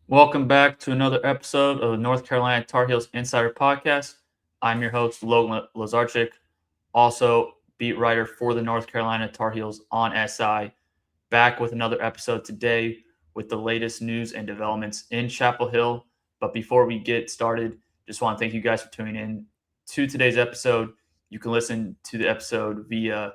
Welcome back to another episode of the North Carolina Tar Heels Insider Podcast. I'm your host, Logan Lazarchik, also beat writer for the North Carolina Tar Heels on SI. Back with another episode today with the latest news and developments in Chapel Hill. But before we get started, just want to thank you guys for tuning in to today's episode. You can listen to the episode via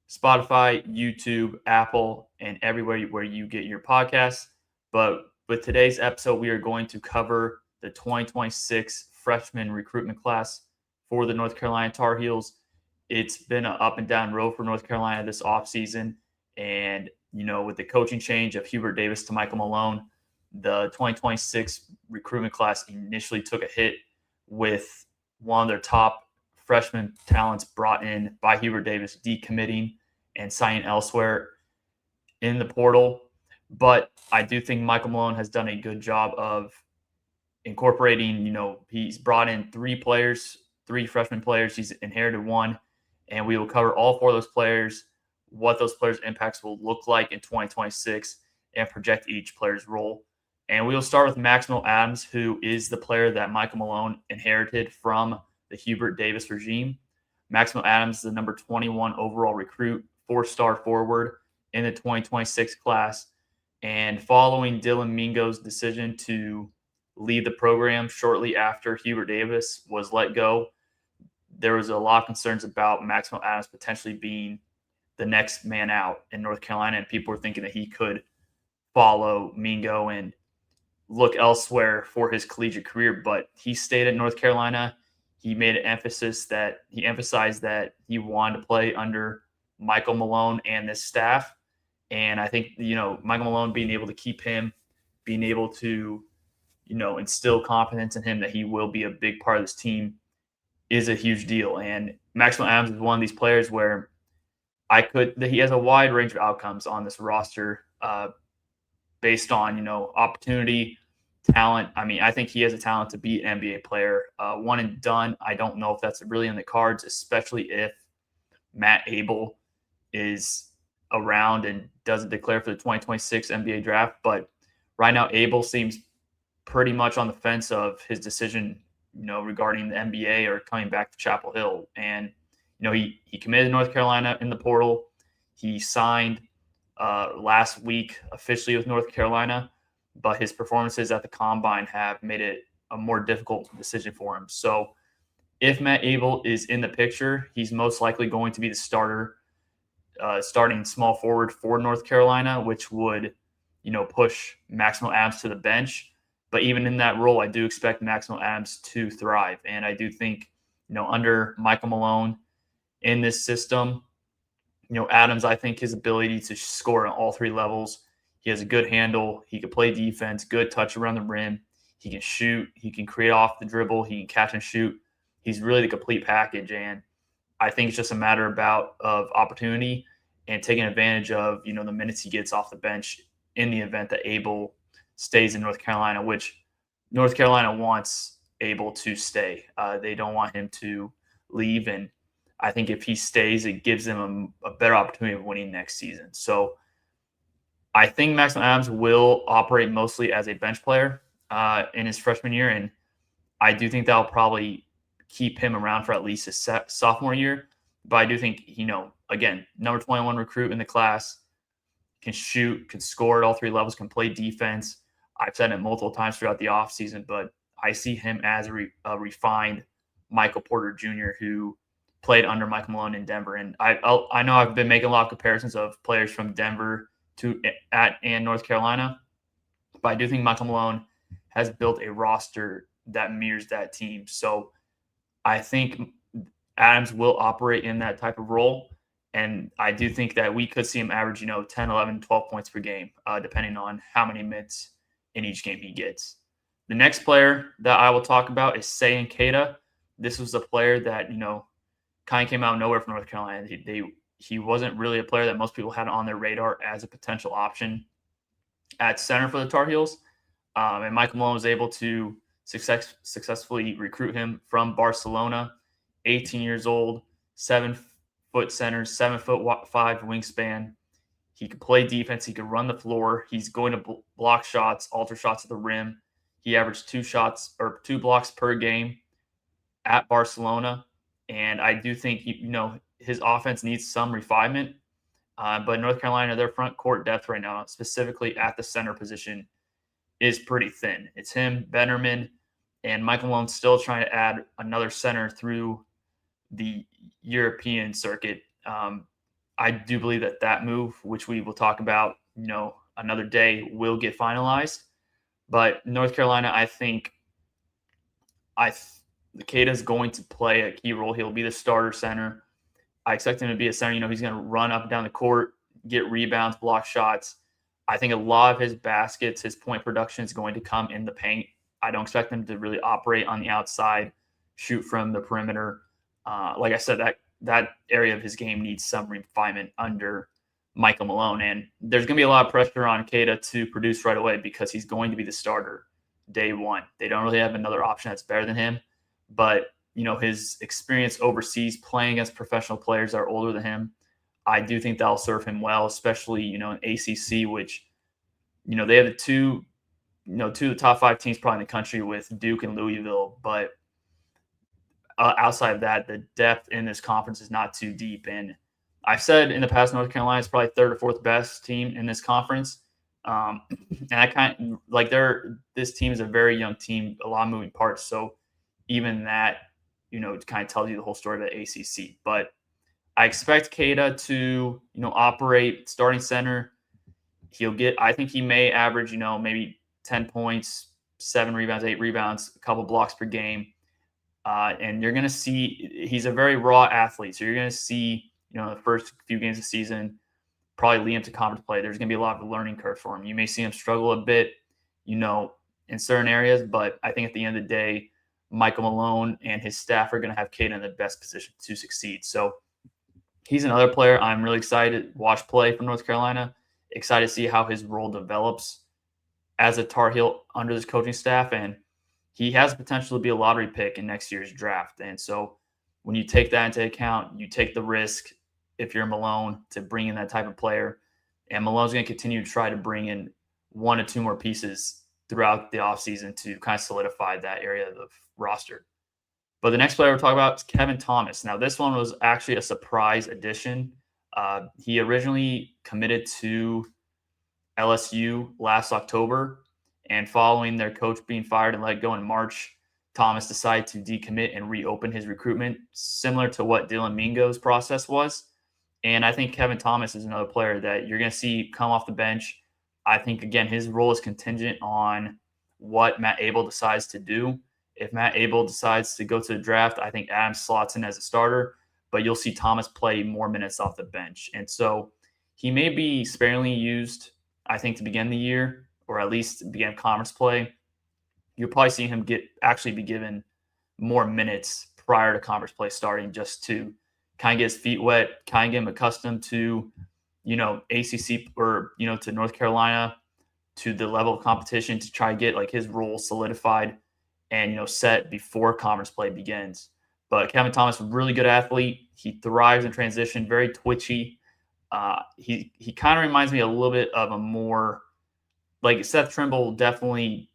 Spotify, YouTube, Apple, and everywhere where you get your podcasts. But with today's episode, we are going to cover the 2026 freshman recruitment class for the North Carolina Tar Heels. It's been an up and down road for North Carolina this offseason. And, with the coaching change of Hubert Davis to Michael Malone, the 2026 recruitment class initially took a hit with one of their top freshman talents brought in by Hubert Davis decommitting and signing elsewhere in the portal. But I do think Michael Malone has done a good job of incorporating, he's brought in three freshman players. He's inherited one, and we will cover all four of those players, what those players' impacts will look like in 2026, and project each player's role. And we will start with Maximo Adams, who is the player that Michael Malone inherited from the Hubert Davis regime. Maximo Adams is the number 21 overall recruit, four-star forward in the 2026 class. And following Dylan Mingo's decision to leave the program shortly after Hubert Davis was let go, there was a lot of concerns about Maximo Adams potentially being the next man out in North Carolina, and people were thinking that he could follow Mingo and look elsewhere for his collegiate career. But he stayed at North Carolina. He made an emphasized that he wanted to play under Michael Malone and this staff. And I think, Michael Malone being able to keep him, being able to, instill confidence in him that he will be a big part of this team is a huge deal. And Maximo Adams is one of these players where he has a wide range of outcomes on this roster based on, opportunity, talent. I mean, I think he has a talent to be an NBA player. One and done. I don't know if that's really in the cards, especially if Matt Abel is around and doesn't declare for the 2026 NBA draft. But right now, Abel seems pretty much on the fence of his decision, regarding the NBA or coming back to Chapel Hill. And, he committed to North Carolina in the portal. He signed last week officially with North Carolina, but his performances at the Combine have made it a more difficult decision for him. So if Matt Abel is in the picture, he's most likely going to be the starting small forward for North Carolina, which would, push Maximo Adams to the bench. But even in that role, I do expect Maximo Adams to thrive. And I do think, under Michael Malone in this system, Adams, I think his ability to score on all three levels, he has a good handle. He can play defense, good touch around the rim. He can shoot. He can create off the dribble. He can catch and shoot. He's really the complete package. And I think it's just a matter of opportunity and taking advantage of, the minutes he gets off the bench in the event that Abel stays in North Carolina, which North Carolina wants Abel to stay. They don't want him to leave. And I think if he stays, it gives them a better opportunity of winning next season. So I think Maximo Adams will operate mostly as a bench player in his freshman year. And I do think that'll probably keep him around for at least his sophomore year. But I do think, again, number 21 recruit in the class, can shoot, can score at all three levels, can play defense. I've said it multiple times throughout the offseason, but I see him as a refined Michael Porter Jr. who played under Michael Malone in Denver. And I know I've been making a lot of comparisons of players from Denver and North Carolina, but I do think Michael Malone has built a roster that mirrors that team. So I think Adams will operate in that type of role. And I do think that we could see him average, 10, 11, 12 points per game, depending on how many minutes in each game he gets. The next player that I will talk about is Sayan Keita. This was a player that, kind of came out of nowhere from North Carolina. He wasn't really a player that most people had on their radar as a potential option at center for the Tar Heels. And Michael Malone was able to successfully recruit him from Barcelona, 18 years old, 7-foot center, 7'5" wingspan. He can play defense. He can run the floor. He's going to block shots, alter shots at the rim. He averaged 2 blocks per game at Barcelona. And I do think his offense needs some refinement. But North Carolina, their front court depth right now, specifically at the center position, is pretty thin. It's him, Bennerman, and Michael Malone's still trying to add another center through the European circuit. I do believe that move, which we will talk about, another day, will get finalized. But North Carolina, I think, Queta is going to play a key role. He'll be the starter center. I expect him to be a center. He's going to run up and down the court, get rebounds, block shots. I think a lot of his baskets, his point production is going to come in the paint. I don't expect him to really operate on the outside, shoot from the perimeter. Like I said, that area of his game needs some refinement under Michael Malone. And there's going to be a lot of pressure on Queta to produce right away because he's going to be the starter day one. They don't really have another option that's better than him. But, his experience overseas playing against professional players that are older than him, I do think that'll serve him well, especially, in ACC, which, they have two of the top 5 teams probably in the country with Duke and Louisville. But outside of that, the depth in this conference is not too deep. And I've said in the past, North Carolina is probably 3rd or 4th best team in this conference. And I this team is a very young team, a lot of moving parts. So even that, it kind of tells you the whole story of the ACC. But I expect Queta to, operate starting center. I think he may average, maybe 10 points, 7 rebounds, 8 rebounds, a couple blocks per game. And you're going to see he's a very raw athlete. So you're going to see, the first few games of the season, probably lead him to conference play. There's going to be a lot of a learning curve for him. You may see him struggle a bit, in certain areas. But I think at the end of the day, Michael Malone and his staff are going to have Queta in the best position to succeed. So he's another player I'm really excited to watch play for North Carolina. Excited to see how his role develops as a Tar Heel under this coaching staff. And he has potential to be a lottery pick in next year's draft. And so when you take that into account, you take the risk if you're Malone to bring in that type of player. And Malone's going to continue to try to bring in 1 or 2 more pieces throughout the offseason to kind of solidify that area of the roster. But the next player we're talking about is Kevin Thomas. Now, this one was actually a surprise addition. He originally committed to LSU last October, and following their coach being fired and let go in March, Thomas decided to decommit and reopen his recruitment, similar to what Dylan Mingo's process was. And I think Kevin Thomas is another player that you're going to see come off the bench. I think, again, his role is contingent on what Matt Abel decides to do. If Matt Abel decides to go to the draft, I think Adams slots in as a starter, but you'll see Thomas play more minutes off the bench. And so he may be sparingly used, I think, to begin the year, or at least begin conference play. You'll probably see him actually be given more minutes prior to conference play starting, just to kind of get his feet wet, kind of get him accustomed to, ACC or, to North Carolina, to the level of competition, to try to get like his role solidified and, set before conference play begins. But Kevin Thomas, really good athlete. He thrives in transition, very twitchy. He kind of reminds me a little bit of a more like Seth Trimble, definitely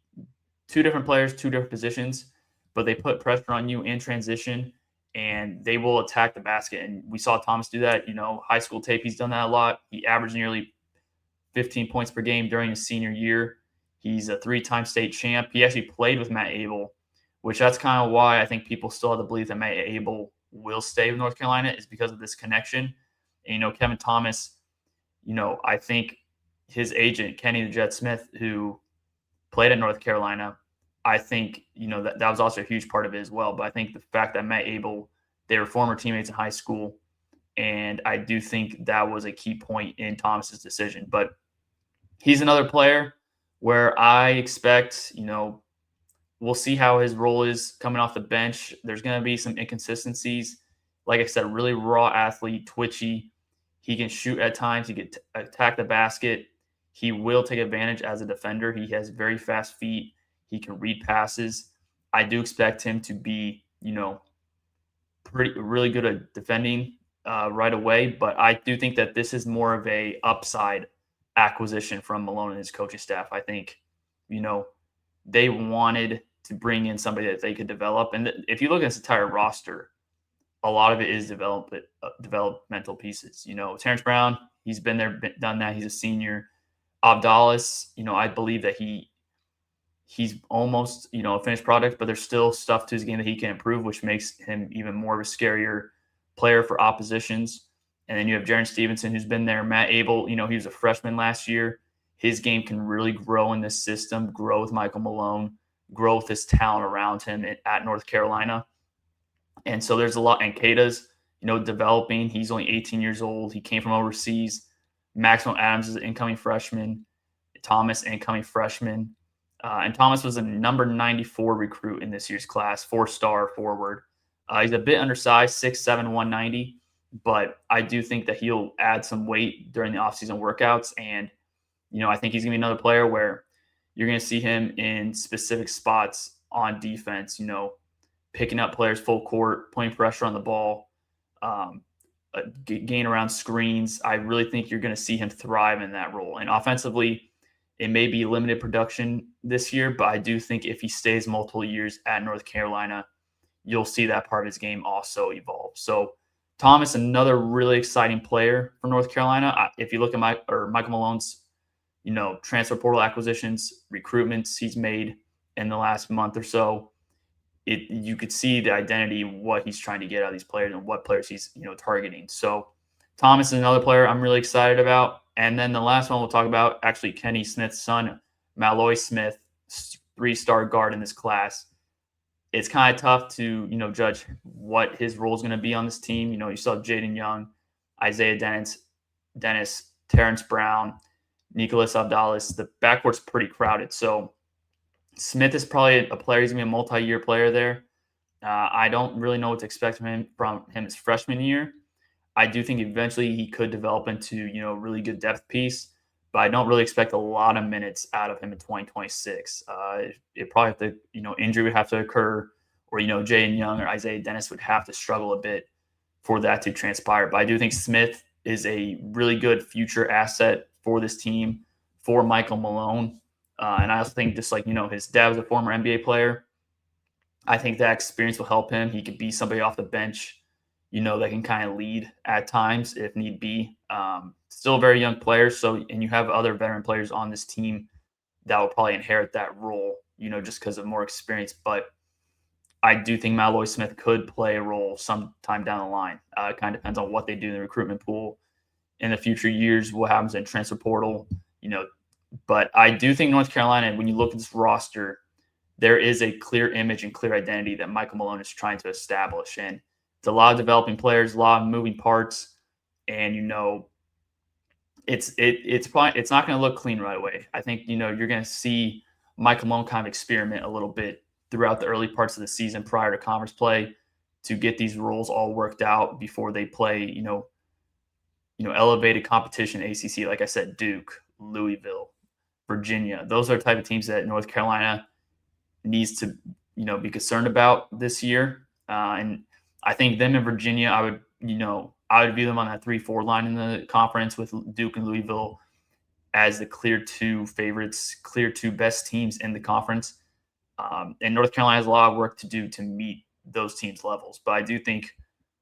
2 different players, 2 different positions, but they put pressure on you in transition and they will attack the basket. And we saw Thomas do that, high school tape. He's done that a lot. He averaged nearly 15 points per game during his senior year. He's a 3-time state champ. He actually played with Matt Abel, which that's kind of why I think people still have to believe that Matt Abel will stay with North Carolina, is because of this connection. And, Kevin Thomas, I think his agent, Kenny the Jet Smith, who played at North Carolina, I think, that was also a huge part of it as well. But I think the fact that Matt Abel, they were former teammates in high school, and I do think that was a key point in Thomas's decision. But he's another player where I expect, we'll see how his role is coming off the bench. There's going to be some inconsistencies. Like I said, really raw athlete, twitchy. He can shoot at times. He can attack the basket. He will take advantage as a defender. He has very fast feet. He can read passes. I do expect him to be, really good at defending right away, but I do think that this is more of a upside acquisition from Malone and his coaching staff. I think, you know, they wanted to bring in somebody that they could develop. And if you look at this entire roster, a lot of it is developmental pieces. Terrence Brown, he's been there, done that. He's a senior. Abdallas, I believe that he's almost, a finished product, but there's still stuff to his game that he can improve, which makes him even more of a scarier player for oppositions. And then you have Jaren Stevenson, who's been there. Matt Abel, he was a freshman last year. His game can really grow in this system, grow with Michael Malone, grow with his talent around him at North Carolina. And so there's a lot. And Keita's, developing. He's only 18 years old. He came from overseas. Maxwell Adams is an incoming freshman. Thomas, incoming freshman. And Thomas was a number 94 recruit in this year's class, 4-star forward. He's a bit undersized, 6'7", 190, but I do think that he'll add some weight during the offseason workouts. And, I think he's going to be another player where you're going to see him in specific spots on defense, picking up players full court, putting pressure on the ball, gain around screens. I really think you're going to see him thrive in that role. And offensively, it may be limited production this year, but I do think if he stays multiple years at North Carolina, you'll see that part of his game also evolve. So Thomas, another really exciting player for North Carolina. If you look at Michael Malone's, transfer portal acquisitions, recruitments he's made in the last month or so, you could see the identity, what he's trying to get out of these players and what players he's, targeting. So Thomas is another player I'm really excited about. And then the last one we'll talk about, actually Kenny Smith's son, Malloy Smith, 3-star guard in this class. It's kind of tough to, judge what his role is going to be on this team. You still have Jaden Young, Isaiah Dennis, Terrence Brown, Nicholas Abdallas. The backcourt's pretty crowded. So Smith is probably a player. He's going to be a multi-year player there. I don't really know what to expect from him his freshman year. I do think eventually he could develop into, a really good depth piece, but I don't really expect a lot of minutes out of him in 2026. It probably have to, injury would have to occur, or, Jaden Young or Isaiah Dennis would have to struggle a bit for that to transpire. But I do think Smith is a really good future asset for this team, for Michael Malone. And I also think just like, his dad was a former NBA player. I think that experience will help him. He could be somebody off the bench, that can kind of lead at times if need be. Still a very young player. And you have other veteran players on this team that will probably inherit that role, just because of more experience. But I do think Malloy Smith could play a role sometime down the line. It kind of depends on what they do in the recruitment pool in the future years, what happens in transfer portal, But I do think North Carolina, when you look at this roster, there is a clear image and clear identity that Michael Malone is trying to establish. And it's a lot of developing players, a lot of moving parts, and it's not going to look clean right away. I think you're going to see Michael Malone kind of experiment a little bit throughout the early parts of the season prior to conference play to get these roles all worked out before they play elevated competition ACC. Like I said, Duke, Louisville, Virginia. Those are the type of teams that North Carolina needs to be concerned about this year. And I think them in Virginia, I would view them on that 3-4 line in the conference with Duke and Louisville as the clear 2 favorites, clear 2 best teams in the conference. And North Carolina has a lot of work to do to meet those teams' levels. But I do think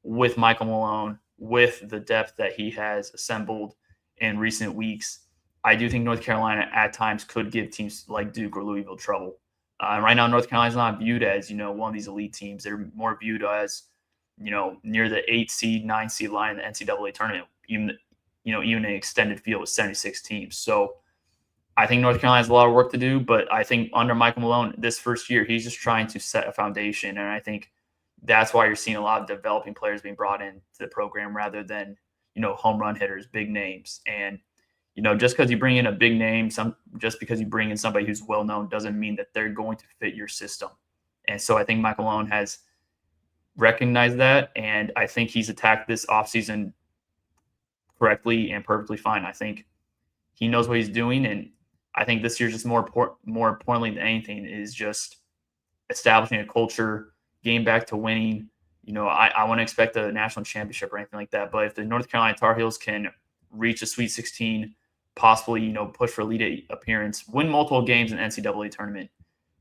with Michael Malone, with the depth that he has assembled in recent weeks, I do think North Carolina at times could give teams like Duke or Louisville trouble. Right now, North Carolina is not viewed as, one of these elite teams. They're more viewed as, near the 8 seed, 9 seed line in the NCAA tournament, even an extended field with 76 teams. So I think North Carolina has a lot of work to do, but I think under Michael Malone, this first year, he's just trying to set a foundation. And I think that's why you're seeing a lot of developing players being brought into the program rather than, home run hitters, big names. And, just because you bring in a big name, just because you bring in somebody who's well-known doesn't mean that they're going to fit your system. And so I think Michael Malone has recognized that, and I think he's attacked this offseason correctly and perfectly fine. I think he knows what he's doing, and I think this year, just more importantly than anything, is just establishing a culture, getting back to winning, I want to expect a national championship or anything like that. But if the North Carolina Tar Heels can reach a Sweet 16, possibly, push for Elite Eight appearance, win multiple games in the NCAA tournament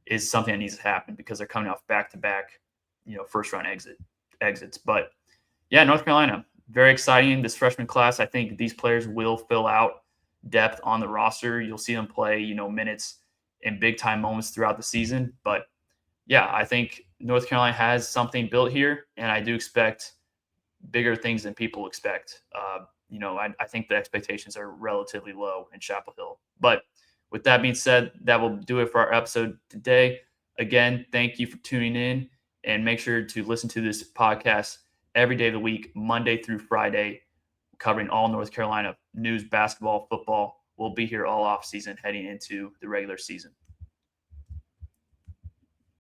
is something that needs to happen because they're coming off back-to-back, first round exits. But yeah, North Carolina, very exciting. This freshman class, I think these players will fill out depth on the roster. You'll see them play, minutes in big time moments throughout the season. But yeah, I think North Carolina has something built here, and I do expect bigger things than people expect. I think the expectations are relatively low in Chapel Hill. But with that being said, that will do it for our episode today. Again, thank you for tuning in, and make sure to listen to this podcast every day of the week, Monday through Friday, covering all North Carolina news, basketball, football. We'll be here all off season heading into the regular season.